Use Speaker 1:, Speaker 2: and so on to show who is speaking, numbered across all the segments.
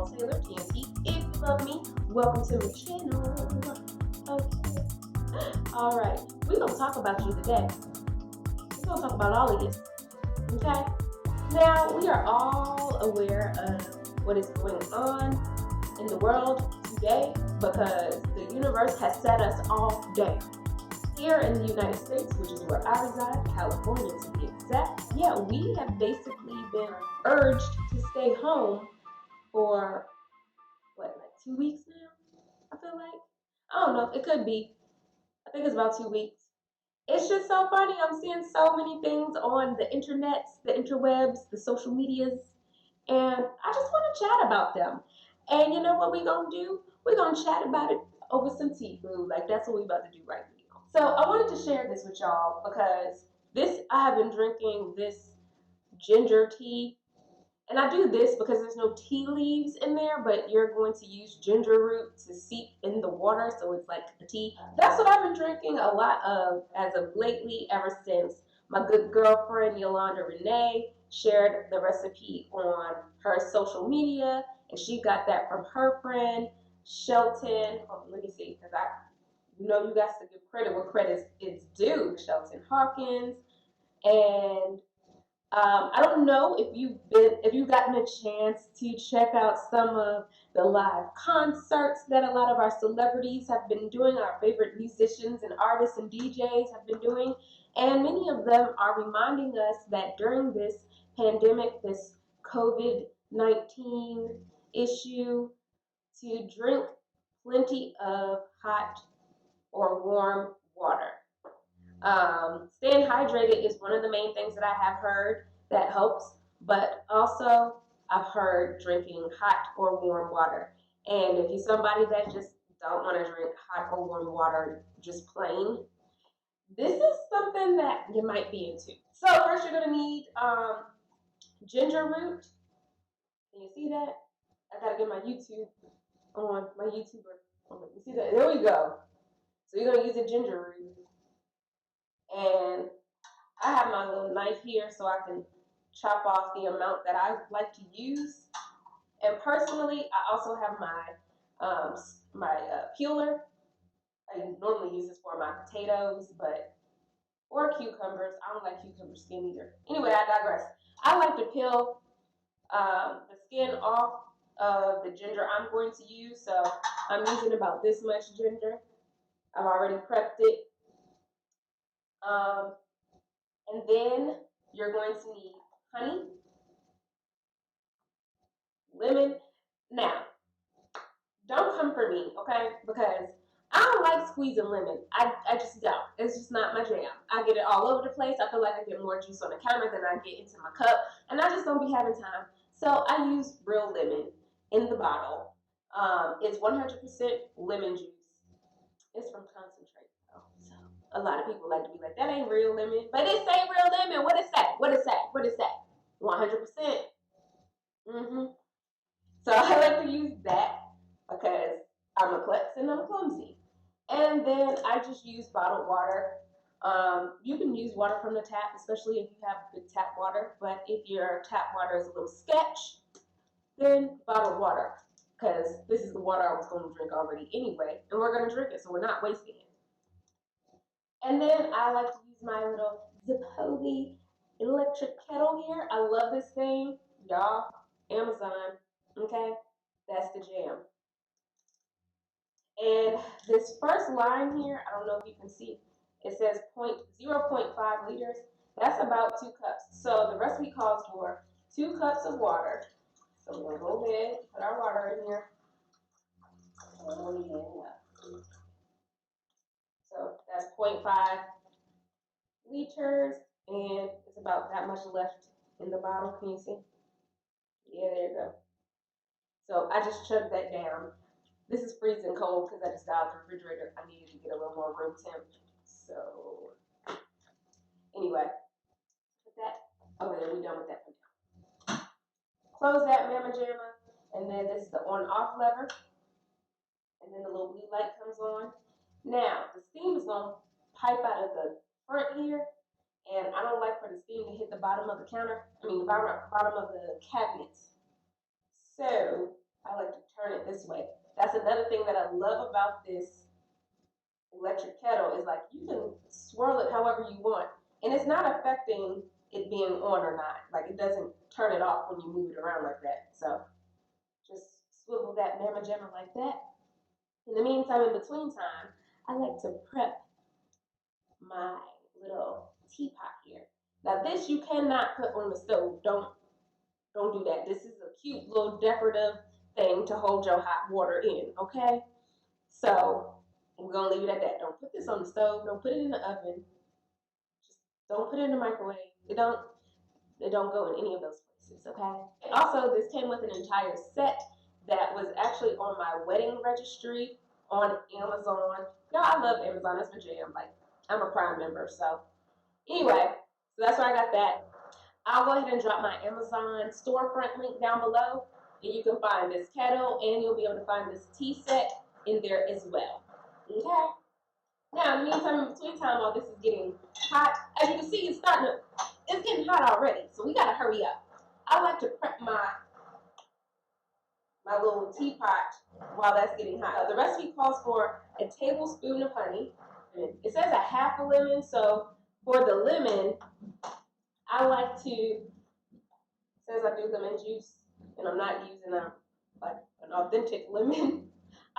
Speaker 1: Yall Taylor, TNT. If you love me, welcome to my channel. Okay. Alright, we're going to talk about you today. We're going to talk about all of you. Okay? Now, we are all aware of what is going on in the world today because the universe has set us all down. Here in the United States, which is where I reside, California to be exact, yeah, we have basically been urged to stay home for, what, like 2 weeks now? I feel like. I don't know, it could be. I think it's about 2 weeks. It's just so funny. I'm seeing so many things on the internets, the interwebs, the social medias, and I just want to chat about them. And you know what we're going to do? We're going to chat about it over some tea, boo. Like, that's what we're about to do right now. So I wanted to share this with y'all because I have been drinking this ginger tea. And I do this because there's no tea leaves in there, but you're going to use ginger root to seep in the water, so it's like a tea. That's what I've been drinking a lot of as of lately, ever since my good girlfriend Yolanda Renee shared the recipe on her social media, and she got that from her friend Shelton. Oh, let me see, because you got to give credit where credit is due. Shelton Hawkins, and I don't know if you've gotten a chance to check out some of the live concerts that a lot of our celebrities have been doing, our favorite musicians and artists and DJs have been doing, and many of them are reminding us that during this pandemic, this COVID-19 issue, to drink plenty of hot or warm water. Staying hydrated is one of the main things that I have heard that helps, but also I've heard drinking hot or warm water. And if you're somebody that just don't want to drink hot or warm water just plain, this is something that you might be into. So first you're going to need ginger root. Can you see that? I got to get my YouTube on, my YouTuber. You see that? There we go. So you're going to use the ginger root. And I have my little knife here so I can chop off the amount that I like to use. And personally, I also have my peeler. I normally use this for my potatoes, or cucumbers. I don't like cucumber skin either. Anyway, I digress. I like to peel the skin off of the ginger I'm going to use. So I'm using about this much ginger. I've already prepped it. And then you're going to need honey, lemon. Now, don't come for me, okay? Because I don't like squeezing lemon. I just don't. It's just not my jam. I get it all over the place. I feel like I get more juice on the counter than I get into my cup, and I just don't be having time. So I use real lemon in the bottle. It's 100% lemon juice. It's from concentrate, though. So a lot of people like to be like, that ain't real lemon. But it say real lemon. What is that? What is that? What is that? 100%. So I like to use that because I'm a klutz and I'm clumsy. And then I just use bottled water. You can use water from the tap, especially if you have good tap water. But if your tap water is a little sketch, then bottled water, because this is the water I was going to drink already anyway, and we're going to drink it, so we're not wasting it. And then I like to use my little Zapovi electric kettle here. I love this thing, y'all. Amazon, okay? That's the jam. And this first line here, I don't know if you can see, it says 0.5 liters. That's about 2 cups. So the recipe calls for 2 cups of water. So we're going to go ahead, put our water in here. Oh, yeah. So that's 0.5 liters, and it's about that much left in the bottle. Can you see? Yeah, there you go. So I just chugged that down. This is freezing cold because I just got out the refrigerator. I needed to get a little more room temp. So anyway, put that over there. We done with that for now. Close that mamma jamma, and then this is the on-off lever, and then the little blue light comes on. Now the steam is gonna pipe out of the front here, and I don't like for the steam to hit the bottom of the counter. I mean, the bottom of the cabinet. So I this way. That's another thing that I love about this electric kettle is like you can swirl it however you want, and it's not affecting it being on or not. Like it doesn't turn it off when you move it around like that. So just swivel that mamma jamma like that. In the meantime, in between time, I like to prep my little teapot here. Now this you cannot put on the stove. Don't do that. This is a cute little decorative thing to hold your hot water in, okay? So we're gonna leave it at that. Don't put this on the stove. Don't put it in the oven. Just don't put it in the microwave. It don't go in any of those places, okay? And also, this came with an entire set that was actually on my wedding registry on Amazon. Y'all, I love Amazon. That's my jam. Like, I'm a Prime member, so anyway, so that's where I got that. I'll go ahead and drop my Amazon storefront link down below, and you can find this kettle, and you'll be able to find this tea set in there as well. Okay? Now, in the meantime, in between time, while this is getting hot, as you can see, it's getting hot already, so we gotta hurry up. I like to prep my little teapot while that's getting hot. The recipe calls for a tablespoon of honey. It says a half a lemon, so for the lemon, I like to, since I do lemon juice, and I'm not using an authentic lemon.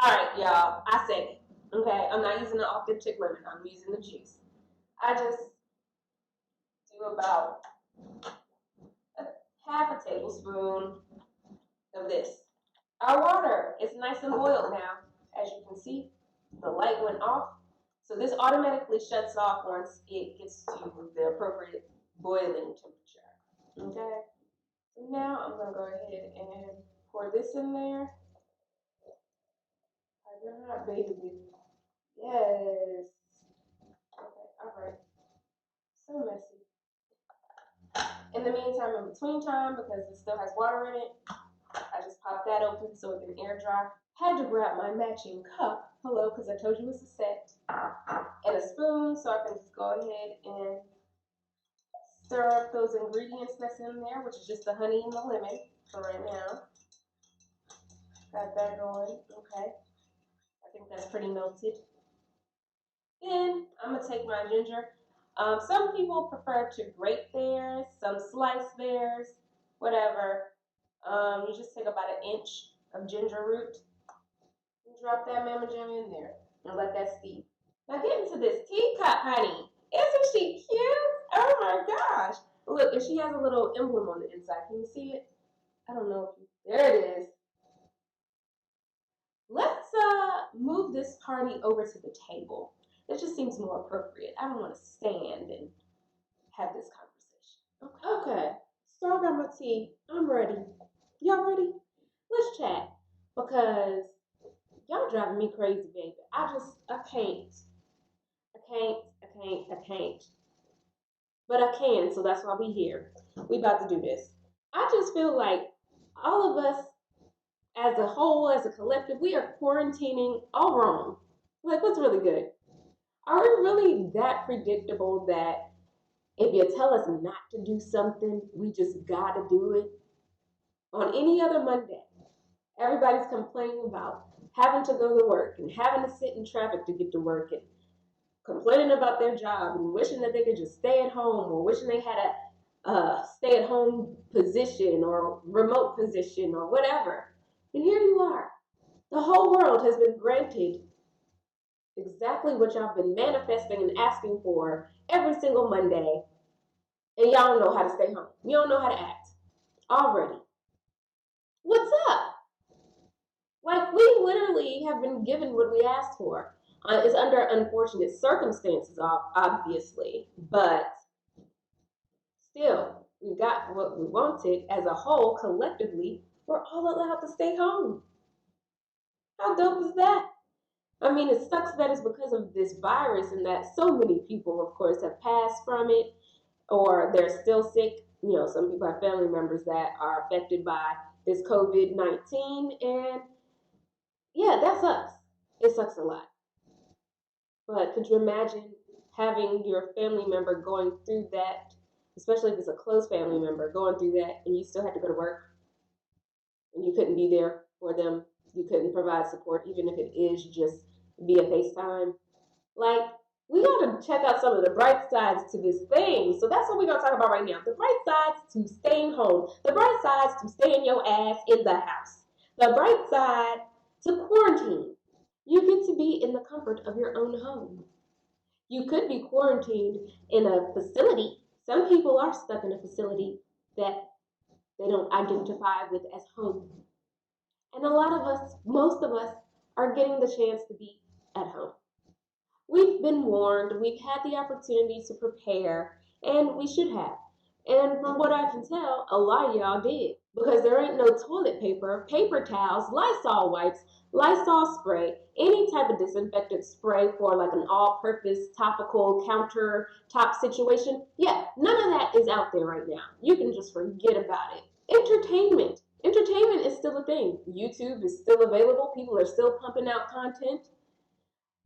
Speaker 1: All right, y'all, I said it. Okay, I'm not using an authentic lemon. I'm using the juice. I just do about half a tablespoon of this. Our water is nice and boiled now. As you can see, the light went off. So this automatically shuts off once it gets to the appropriate boiling temperature. Okay? So now I'm going to go ahead and pour this in there. You're hot, baby. Yes. Okay, all right. So messy. In the meantime, in between time, because it still has water in it, I just pop that open so it can air dry. Had to grab my matching cup, hello, because I told you it's a set, and a spoon so I can just go ahead and stir up those ingredients that's in there, which is just the honey and the lemon for right now. Got that going, okay. I think that's pretty melted. Then I'm gonna take my ginger. Some people prefer to grate theirs, some slice theirs, whatever. You just take about an inch of ginger root and drop that mamma jamma in there and let that steep. Now get into this teacup, honey. Isn't she cute? Oh my gosh. Look, and she has a little emblem on the inside. Can you see it? I don't know if you, there it is. Let's move this party over to the table. It just seems more appropriate. I don't want to stand and have this conversation. Okay. So I got my tea. I'm ready. Y'all ready? Let's chat. Because y'all driving me crazy, baby. I can't. I can't. But I can, so that's why we here. We about to do this. I just feel like all of us as a whole, as a collective, we are quarantining all wrong. Like, what's really good? Are we really that predictable that if you tell us not to do something, we just gotta do it? On any other Monday, everybody's complaining about having to go to work and having to sit in traffic to get to work and complaining about their job and wishing that they could just stay at home or wishing they had a stay-at-home position or remote position or whatever. And here you are. The whole world has been granted exactly what y'all been manifesting and asking for every single Monday, and y'all don't know how to stay home. You don't know how to act already. What's up? Like, we literally have been given what we asked for. It's under unfortunate circumstances, obviously, but still, we got what we wanted as a whole. Collectively, we're all allowed to stay home. How dope is that? I mean, it sucks that it's because of this virus and that so many people, of course, have passed from it or they're still sick. You know, some people have family members that are affected by this COVID-19, and yeah, that sucks. It sucks a lot. But could you imagine having your family member going through that, especially if it's a close family member going through that, and you still had to go to work and you couldn't be there for them you couldn't provide support, even if it is just via FaceTime. Like, we gotta check out some of the bright sides to this thing. So that's what we're gonna talk about right now. The bright sides to staying home. The bright sides to staying your ass in the house. The bright side to quarantine. You get to be in the comfort of your own home. You could be quarantined in a facility. Some people are stuck in a facility that they don't identify with as home. And a lot of us, most of us, are getting the chance to be at home. We've been warned, we've had the opportunity to prepare, and we should have. And from what I can tell, a lot of y'all did. Because there ain't no toilet paper, paper towels, Lysol wipes, Lysol spray, any type of disinfectant spray for like an all-purpose topical countertop situation. Yeah, none of that is out there right now. You can just forget about it. Entertainment. Entertainment is still a thing. YouTube is still available. People are still pumping out content.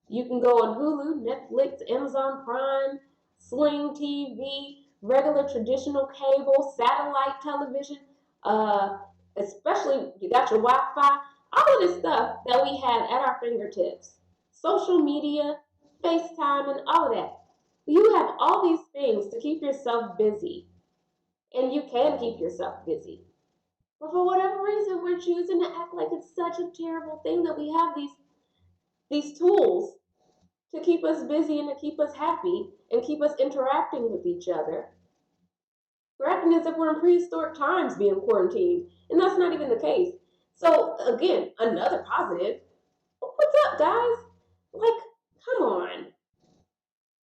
Speaker 1: You can go on Hulu, Netflix, Amazon Prime, Sling TV, regular traditional cable, satellite television, uh, especially you got your Wi-Fi, all of this stuff that we have at our fingertips. Social media, FaceTime, and all of that. You have all these things to keep yourself busy, and you can keep yourself busy. But for whatever reason, we're choosing to act like it's such a terrible thing that we have these tools to keep us busy and to keep us happy and keep us interacting with each other. We're acting as if we're in prehistoric times being quarantined, and that's not even the case. So, again, another positive. What's up, guys? Like, come on.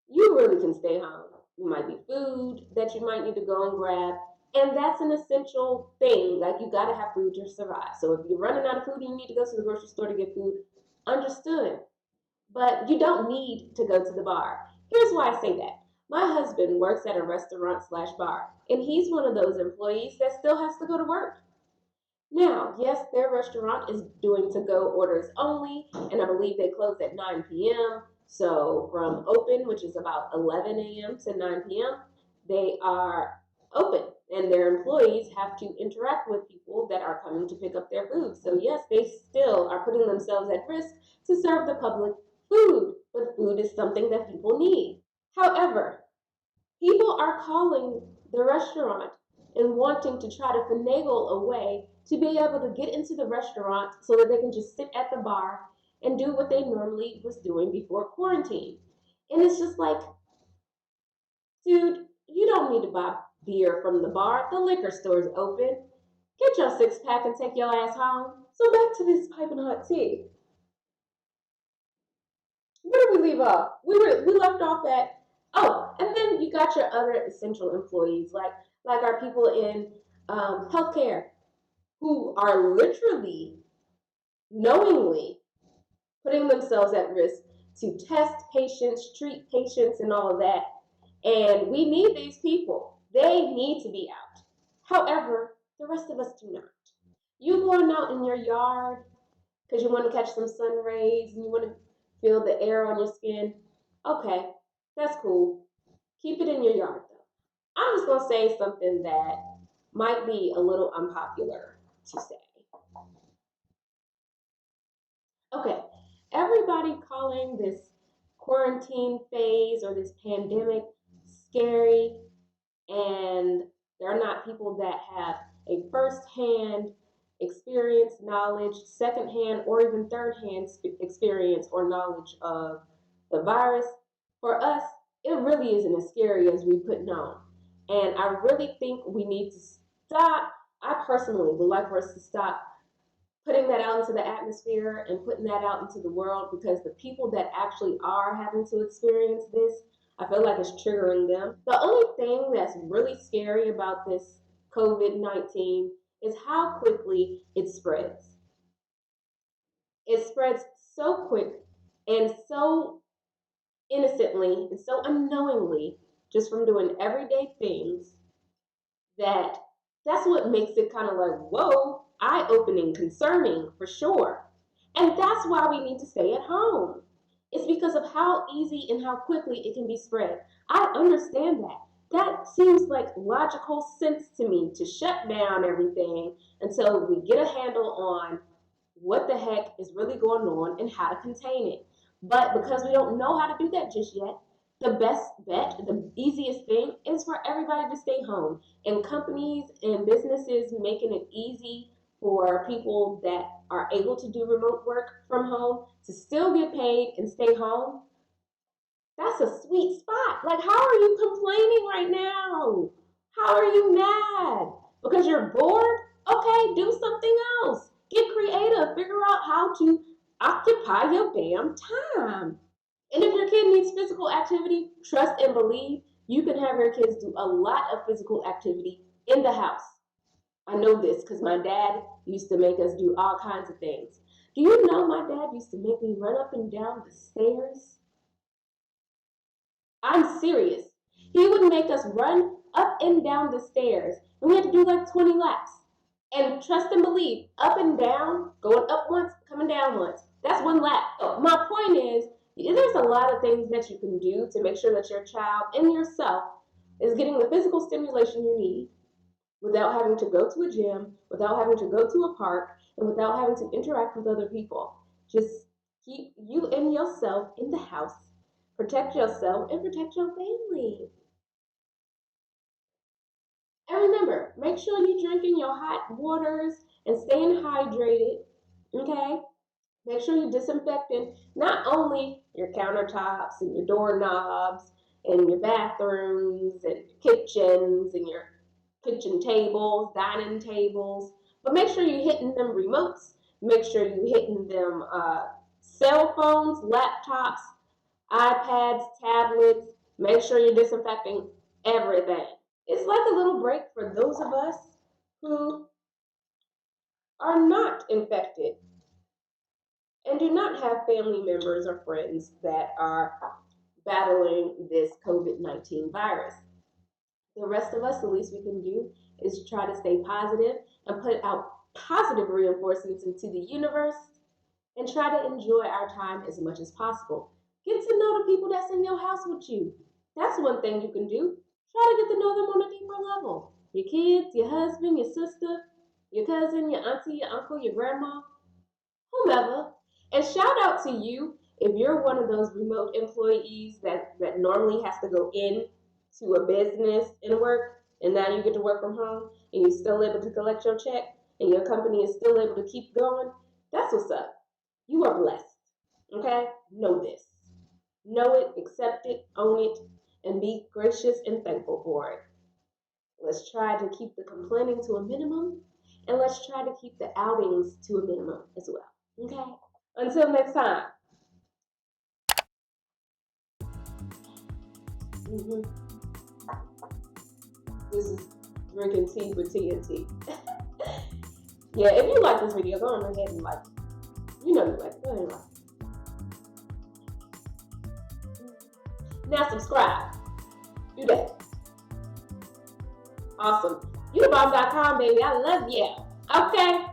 Speaker 1: You really can stay home. There might be food that you might need to go and grab, and that's an essential thing. Like, you gotta have food to survive. So, if you're running out of food and you need to go to the grocery store to get food, understood. But you don't need to go to the bar. Here's why I say that. My husband works at a restaurant slash bar, and he's one of those employees that still has to go to work. Now, yes, their restaurant is doing to go orders only, and I believe they close at 9 p.m. So from open, which is about 11 a.m. to 9 p.m., they are open, and their employees have to interact with people that are coming to pick up their food. So, yes, they still are putting themselves at risk to serve the public food, but food is something that people need. However, people are calling the restaurant and wanting to try to finagle a way to be able to get into the restaurant so that they can just sit at the bar and do what they normally was doing before quarantine. And it's just like, dude, you don't need to buy beer from the bar. The liquor store is open. Get your six pack and take your ass home. So back to this piping hot tea. Where did we leave off? We left off at, oh, and then you got your other essential employees like our people in healthcare who are literally knowingly putting themselves at risk to test patients, treat patients, and all of that. And we need these people. They need to be out. However, the rest of us do not. You going out in your yard because you want to catch some sun rays and you want to feel the air on your skin. Okay, that's cool. Keep it in your yard though. I'm just going to say something that might be a little unpopular to say. Okay, everybody calling this quarantine phase or this pandemic scary, and they're not people that have a first-hand experience, knowledge, second-hand, or even third-hand experience or knowledge of the virus. For us, it really isn't as scary as we put on. And I really think we need to stop. I personally would like for us to stop putting that out into the atmosphere and putting that out into the world, because the people that actually are having to experience this, I feel like it's triggering them. The only thing that's really scary about this COVID-19 is how quickly it spreads. It spreads so quick and so innocently and so unknowingly, just from doing everyday things, that that's what makes it kind of like, whoa, eye-opening, concerning for sure. And that's why we need to stay at home. It's because of how easy and how quickly it can be spread. I understand that. That seems like logical sense to me, to shut down everything until we get a handle on what the heck is really going on and how to contain it. But because we don't know how to do that just yet, the best bet, the easiest thing is for everybody to stay home. And companies and businesses making it easy for people that are able to do remote work from home to still get paid and stay home. That's a sweet spot. Like, how are you complaining right now? How are you mad? Because you're bored? Okay, do something else. Get creative. Figure out how to occupy your damn time. And if your kid needs physical activity, trust and believe you can have your kids do a lot of physical activity in the house. I know this because my dad used to make us do all kinds of things. Do you know my dad used to make me run up and down the stairs? I'm serious. He would make us run up and down the stairs, and we had to do like 20 laps. And trust and believe, up and down, going up once, coming down once. That's one lap. So my point is, there's a lot of things that you can do to make sure that your child and yourself is getting the physical stimulation you need without having to go to a gym, without having to go to a park, and without having to interact with other people. Just keep you and yourself in the house, protect yourself, and protect your family. And remember, make sure you're drinking your hot waters and staying hydrated, okay? Make sure you're disinfecting not only your countertops and your doorknobs and your bathrooms and kitchens and your kitchen tables, dining tables, but make sure you're hitting them remotes. Make sure you're hitting them cell phones, laptops, iPads, tablets. Make sure you're disinfecting everything. It's like a little break for those of us who are not infected and do not have family members or friends that are battling this COVID-19 virus. The rest of us, the least we can do is try to stay positive and put out positive reinforcements into the universe and try to enjoy our time as much as possible. Get to know the people that's in your house with you. That's one thing you can do. Try to get to know them on a deeper level. Your kids, your husband, your sister, your cousin, your auntie, your uncle, your grandma, whomever. And shout out to you if you're one of those remote employees that normally has to go in to a business and work, and now you get to work from home and you're still able to collect your check and your company is still able to keep going. That's what's up. You are blessed. Okay? Know this. Know it, accept it, own it, and be gracious and thankful for it. Let's try to keep the complaining to a minimum, and let's try to keep the outings to a minimum as well. Okay? Until next time. Mm-hmm. This is drinking tea with TNT. Yeah, if you like this video, go on ahead and like it. You know you like it. Go ahead and like it. Now subscribe. Do that. Awesome. YourBoss.com, baby. I love you. Okay?